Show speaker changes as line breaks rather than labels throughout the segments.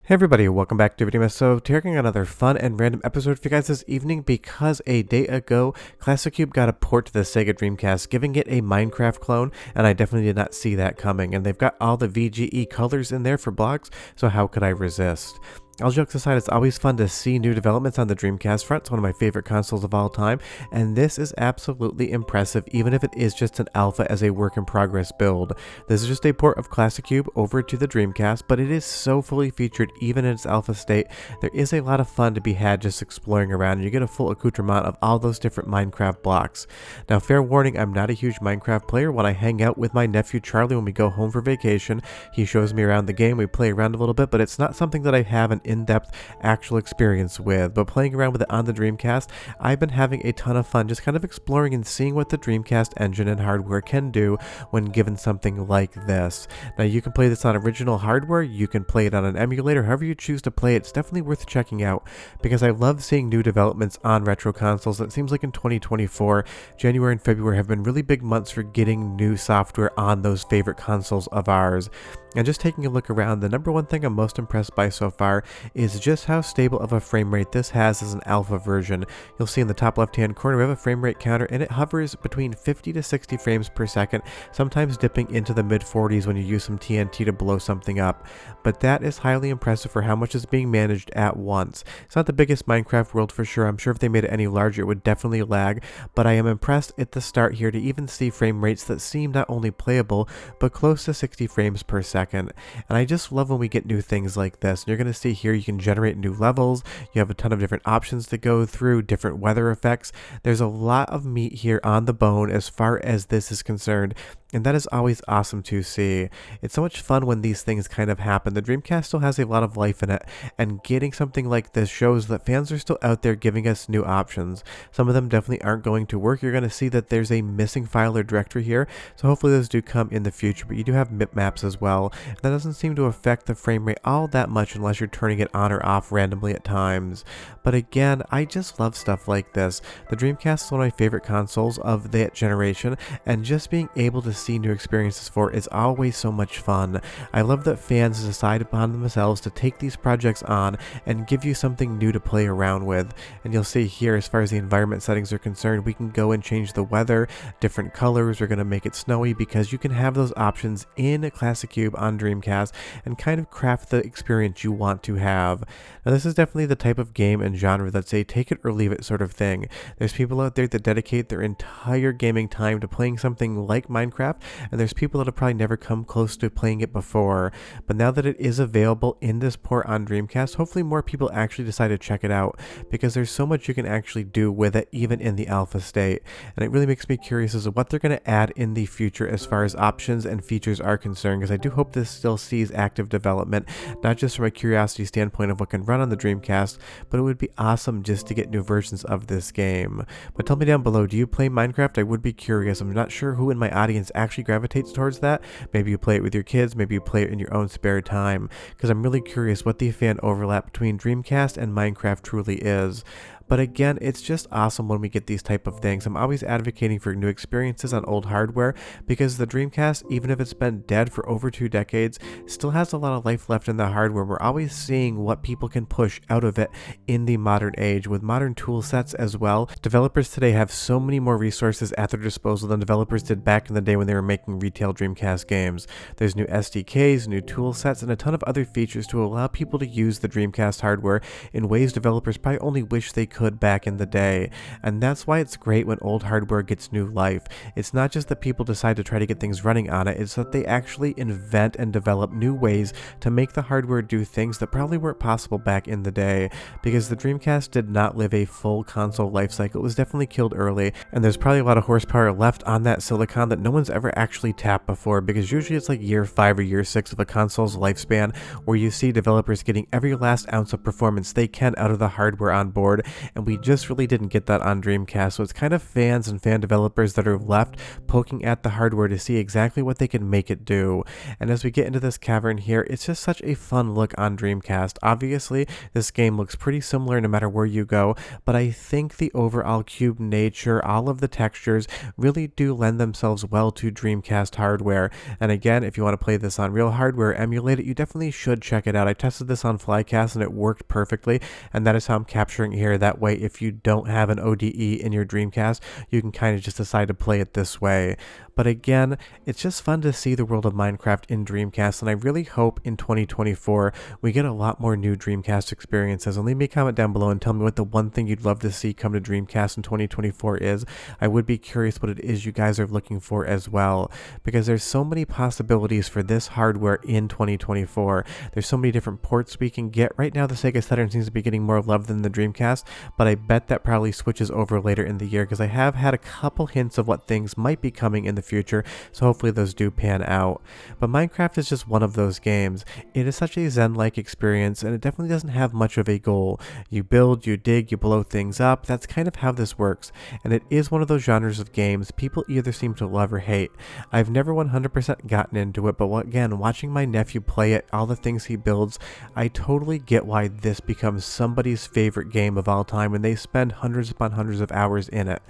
Hey everybody, welcome back to Video. So, taking another fun and random episode for you guys this evening because a day ago, ClassiCube got a port to the Sega Dreamcast, giving it a Minecraft clone, and I definitely did not see that coming. And they've got all the VGE colors in there for blocks, so how could I resist? All jokes aside, it's always fun to see new developments on the Dreamcast front. It's one of my favorite consoles of all time, and this is absolutely impressive, even if it is just an alpha as a work in progress build. This is just a port of ClassiCube over to the Dreamcast, but it is so fully featured even in its alpha state. There is a lot of fun to be had just exploring around, and you get a full accoutrement of all those different Minecraft blocks. Now, fair warning, I'm not a huge Minecraft player. When I hang out with my nephew Charlie when we go home for vacation, he shows me around the game, we play around a little bit, but it's not something that I have an in-depth actual experience with. But playing around with it on the Dreamcast, I've been having a ton of fun just kind of exploring and seeing what the Dreamcast engine and hardware can do when given something like this. Now, you can play this on original hardware, you can play it on an emulator, however you choose to play it. It's definitely worth checking out because I love seeing new developments on retro consoles. It seems like in 2024, January and February have been really big months for getting new software on those favorite consoles of ours. And just taking a look around, the number one thing I'm most impressed by so far is just how stable of a frame rate this has as an alpha version. You'll see in the top left hand corner we have a frame rate counter, and it hovers between 50 to 60 frames per second, sometimes dipping into the mid 40s when you use some TNT to blow something up. But that is highly impressive for how much is being managed at once. It's not the biggest Minecraft world for sure. I'm sure if they made it any larger it would definitely lag, but I am impressed at the start here to even see frame rates that seem not only playable but close to 60 frames per second. And I just love when we get new things like this. And you're going to see here you can generate new levels, you have a ton of different options to go through, different weather effects. There's a lot of meat here on the bone as far as this is concerned, and that is always awesome to see. It's so much fun when these things kind of happen. The Dreamcast still has a lot of life in it, and getting something like this shows that fans are still out there giving us new options. Some of them definitely aren't going to work. You're going to see that there's a missing file or directory here, so hopefully those do come in the future, but you do have bitmaps as well. That doesn't seem to affect the frame rate all that much unless you're turning it on or off randomly at times. But again, I just love stuff like this. The Dreamcast is one of my favorite consoles of that generation, and just being able to see new experiences for is always so much fun. I love that fans decide upon themselves to take these projects on and give you something new to play around with. And you'll see here, as far as the environment settings are concerned, we can go and change the weather, different colors. We're going to make it snowy because you can have those options in ClassiCube on Dreamcast and kind of craft the experience you want to have. Now, this is definitely the type of game and genre that's a take it or leave it sort of thing. There's people out there that dedicate their entire gaming time to playing something like Minecraft, and there's people that have probably never come close to playing it before. But now that it is available in this port on Dreamcast, hopefully more people actually decide to check it out because there's so much you can actually do with it even in the alpha state. And it really makes me curious as to what they're going to add in the future as far as options and features are concerned, because I do hope this still sees active development, not just from a curiosity standpoint of what can run on the Dreamcast, but it would be awesome just to get new versions of this game. But tell me down below, do you play Minecraft? I would be curious. I'm not sure who in my audience actually gravitates towards that. Maybe you play it with your kids, maybe you play it in your own spare time, because I'm really curious what the fan overlap between Dreamcast and Minecraft truly is. But again, it's just awesome when we get these type of things. I'm always advocating for new experiences on old hardware because the Dreamcast, even if it's been dead for over 2 decades, still has a lot of life left in the hardware. We're always seeing what people can push out of it in the modern age with modern tool sets as well. Developers today have so many more resources at their disposal than developers did back in the day when they were making retail Dreamcast games. There's new SDKs, new tool sets, and a ton of other features to allow people to use the Dreamcast hardware in ways developers probably only wish they could back in the day. And that's why it's great when old hardware gets new life. It's not just that people decide to try to get things running on it, it's that they actually invent and develop new ways to make the hardware do things that probably weren't possible back in the day, because the Dreamcast did not live a full console life cycle. It was definitely killed early, and there's probably a lot of horsepower left on that silicon that no one's ever actually tapped before, because usually it's like year 5 or year 6 of a console's lifespan where you see developers getting every last ounce of performance they can out of the hardware on board, and we just really didn't get that on Dreamcast. So it's kind of fans and fan developers that are left poking at the hardware to see exactly what they can make it do. And as we get into this cavern here, it's just such a fun look on Dreamcast. Obviously, this game looks pretty similar no matter where you go, but I think the overall cube nature, all of the textures really do lend themselves well to Dreamcast hardware. And again, if you want to play this on real hardware, emulate it, you definitely should check it out. I tested this on Flycast and it worked perfectly, and that is how I'm capturing it here. That way, if you don't have an ODE in your Dreamcast, you can kind of just decide to play it this way. But again, it's just fun to see the world of Minecraft in Dreamcast, and I really hope in 2024 we get a lot more new Dreamcast experiences. And leave me a comment down below and tell me what the one thing you'd love to see come to Dreamcast in 2024 is. I would be curious what it is you guys are looking for as well, because there's so many possibilities for this hardware in 2024. There's so many different ports we can get. Right now the Sega Saturn seems to be getting more love than the Dreamcast, but I bet that probably switches over later in the year, because I have had a couple hints of what things might be coming in the future, so hopefully those do pan out. But Minecraft is just one of those games. It is such a zen-like experience, and it definitely doesn't have much of a goal. You build, you dig, you blow things up. That's kind of how this works, and it is one of those genres of games people either seem to love or hate. I've never 100% gotten into it, but again, watching my nephew play it, all the things he builds, I totally get why this becomes somebody's favorite game of all time when they spend hundreds upon hundreds of hours in it.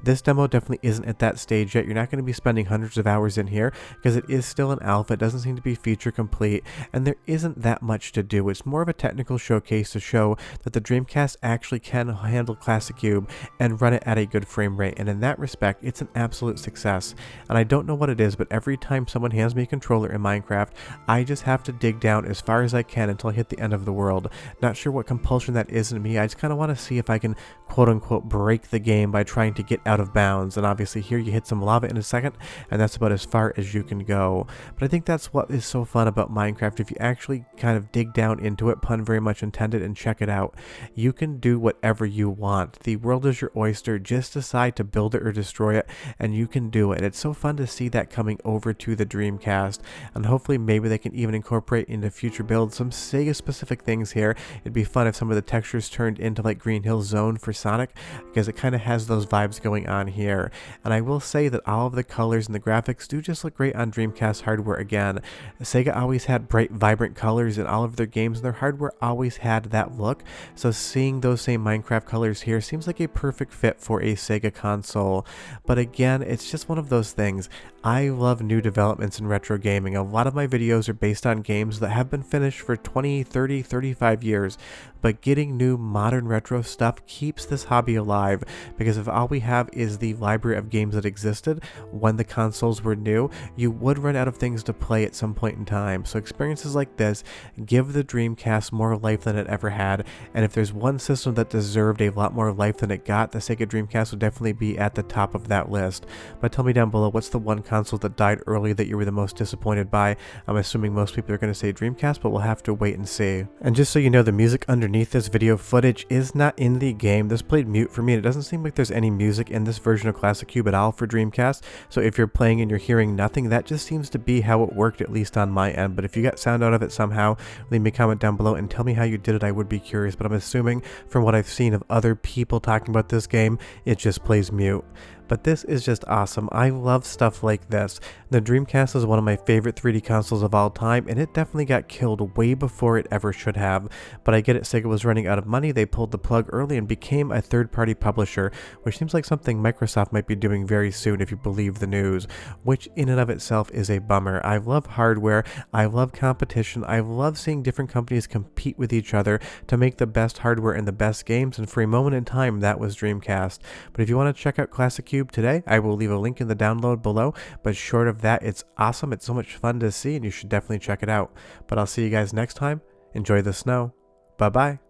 This demo definitely isn't at that stage yet. You're not going to be spending hundreds of hours in here because it is still an alpha. It doesn't seem to be feature complete, and there isn't that much to do. It's more of a technical showcase to show that the Dreamcast actually can handle ClassiCube and run it at a good frame rate, and in that respect it's an absolute success. And I don't know what it is, but every time someone hands me a controller in Minecraft, I just have to dig down as far as I can until I hit the end of the world. Not sure what compulsion that is in me. I just kind of want to see if I can quote unquote break the game by trying to get out of bounds. And obviously here you hit some lava in a second, and that's about as far as you can go. But I think that's what is so fun about Minecraft. If you actually kind of dig down into it, pun very much intended, and check it out, you can do whatever you want. The world is your oyster. Just decide to build it or destroy it, and you can do it. It's so fun to see that coming over to the Dreamcast, and hopefully maybe they can even incorporate into future builds some Sega specific things here. It'd be fun if some of the textures turned into like Green Hill Zone for Sonic, because it kind of has those vibes going on here. And I will say that all of the colors and the graphics do just look great on Dreamcast hardware again. Sega always had bright, vibrant colors in all of their games, and their hardware always had that look. So seeing those same Minecraft colors here seems like a perfect fit for a Sega console. But again, it's just one of those things. I love new developments in retro gaming. A lot of my videos are based on games that have been finished for 20, 30, 35 years. But getting new modern retro stuff keeps this hobby alive, because if all we have is the library of games that existed when the consoles were new, you would run out of things to play at some point in time. So experiences like this give the Dreamcast more life than it ever had, and if there's one system that deserved a lot more life than it got, the Sega Dreamcast would definitely be at the top of that list. But tell me down below, what's the one console that died early that you were the most disappointed by? I'm assuming most people are going to say Dreamcast, but we'll have to wait and see. And just so you know, the music underneath this video footage is not in the game. This played mute for me, and it doesn't seem like there's any music in this version of ClassiCube at all for Dreamcast. So if you're playing and you're hearing nothing, that just seems to be how it worked, at least on my end. But if you got sound out of it somehow, leave me a comment down below and tell me how you did it. I would be curious, but I'm assuming from what I've seen of other people talking about this game, it just plays mute. But this is just awesome. I love stuff like this. The Dreamcast is one of my favorite 3D consoles of all time, and it definitely got killed way before it ever should have. But I get it, Sega was running out of money, they pulled the plug early and became a third-party publisher, which seems like something Microsoft might be doing very soon if you believe the news, which in and of itself is a bummer. I love hardware, I love competition, I love seeing different companies compete with each other to make the best hardware and the best games, and for a moment in time that was Dreamcast. But if you want to check out ClassiCube today, I will leave a link in the download below, but short of that, it's awesome. It's so much fun to see, and you should definitely check it out. But I'll see you guys next time. Enjoy the snow. Bye bye.